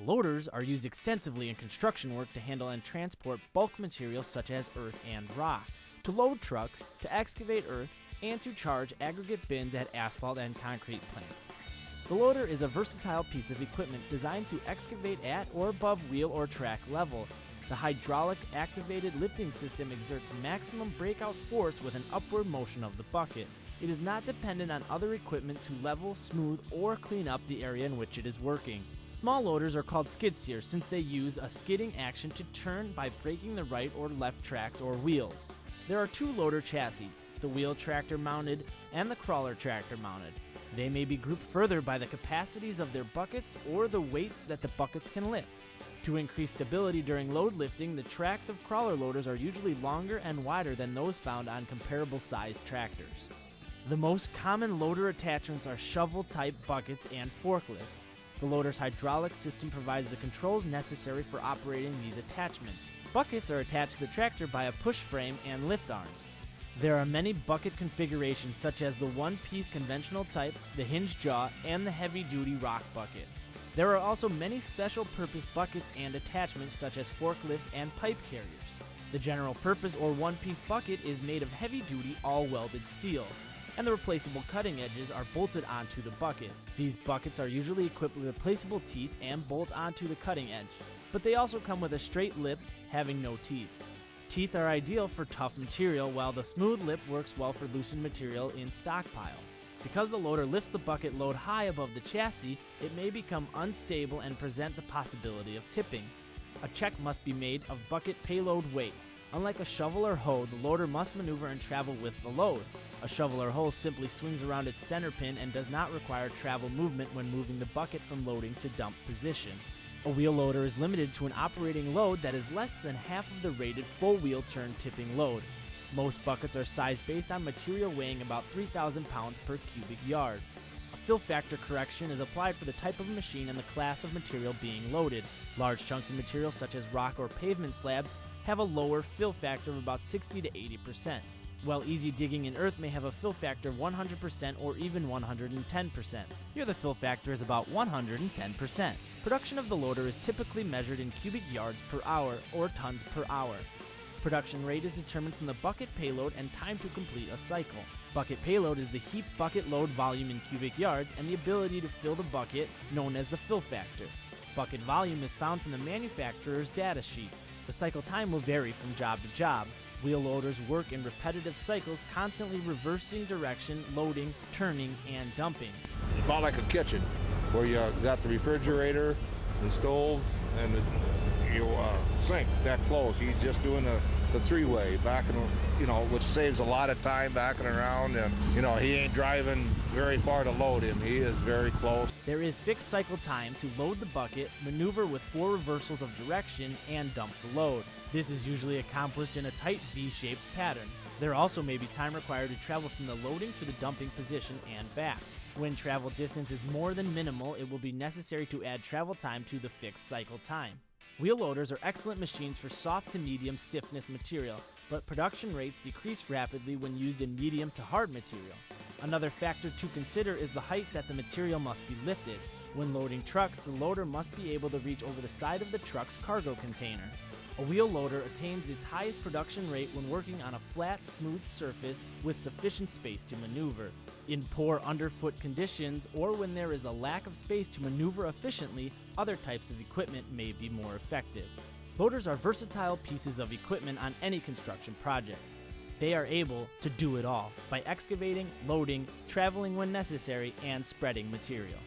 Loaders are used extensively in construction work to handle and transport bulk materials such as earth and rock, to load trucks, to excavate earth, and to charge aggregate bins at asphalt and concrete plants. The loader is a versatile piece of equipment designed to excavate at or above wheel or track level. The hydraulic activated lifting system exerts maximum breakout force with an upward motion of the bucket. It is not dependent on other equipment to level, smooth, or clean up the area in which it is working. Small loaders are called skid steers since they use a skidding action to turn by braking the right or left tracks or wheels. There are two loader chassis, the wheel tractor mounted and the crawler tractor mounted. They may be grouped further by the capacities of their buckets or the weights that the buckets can lift. To increase stability during load lifting, the tracks of crawler loaders are usually longer and wider than those found on comparable sized tractors. The most common loader attachments are shovel-type buckets and forklifts. The loader's hydraulic system provides the controls necessary for operating these attachments. Buckets are attached to the tractor by a push frame and lift arms. There are many bucket configurations such as the one-piece conventional type, the hinge jaw, and the heavy-duty rock bucket. There are also many special-purpose buckets and attachments such as forklifts and pipe carriers. The general-purpose or one-piece bucket is made of heavy-duty all-welded steel, and the replaceable cutting edges are bolted onto the bucket. These buckets are usually equipped with replaceable teeth and bolt onto the cutting edge, but they also come with a straight lip having no teeth. Teeth are ideal for tough material, while the smooth lip works well for loosened material in stockpiles. Because the loader lifts the bucket load high above the chassis, it may become unstable and present the possibility of tipping. A check must be made of bucket payload weight. Unlike a shovel or hoe, the loader must maneuver and travel with the load. A shovel or hoe simply swings around its center pin and does not require travel movement when moving the bucket from loading to dump position. A wheel loader is limited to an operating load that is less than half of the rated full wheel turn tipping load. Most buckets are sized based on material weighing about 3,000 pounds per cubic yard. A fill factor correction is applied for the type of machine and the class of material being loaded. Large chunks of material such as rock or pavement slabs have a lower fill factor of about 60 to 80%, while easy digging in earth may have a fill factor of 100% or even 110%. Here the fill factor is about 110%. Production of the loader is typically measured in cubic yards per hour or tons per hour. Production rate is determined from the bucket payload and time to complete a cycle. Bucket payload is the heap bucket load volume in cubic yards and the ability to fill the bucket, known as the fill factor. Bucket volume is found from the manufacturer's data sheet. The cycle time will vary from job to job. Wheel loaders work in repetitive cycles, constantly reversing direction, loading, turning, and dumping. About like a kitchen, where you got the refrigerator, the stove, and the sink that close. He's just doing the three-way, backing, which saves a lot of time backing around, and he ain't driving very far to load him. He is very close. There is fixed cycle time to load the bucket, maneuver with 4 reversals of direction, and dump the load. This is usually accomplished in a tight V-shaped pattern. There also may be time required to travel from the loading to the dumping position and back. When travel distance is more than minimal, it will be necessary to add travel time to the fixed cycle time. Wheel loaders are excellent machines for soft to medium stiffness material, but production rates decrease rapidly when used in medium to hard material. Another factor to consider is the height that the material must be lifted. When loading trucks, the loader must be able to reach over the side of the truck's cargo container. A wheel loader attains its highest production rate when working on a flat, smooth surface with sufficient space to maneuver. In poor underfoot conditions, or when there is a lack of space to maneuver efficiently, other types of equipment may be more effective. Loaders are versatile pieces of equipment on any construction project. They are able to do it all by excavating, loading, traveling when necessary, and spreading material.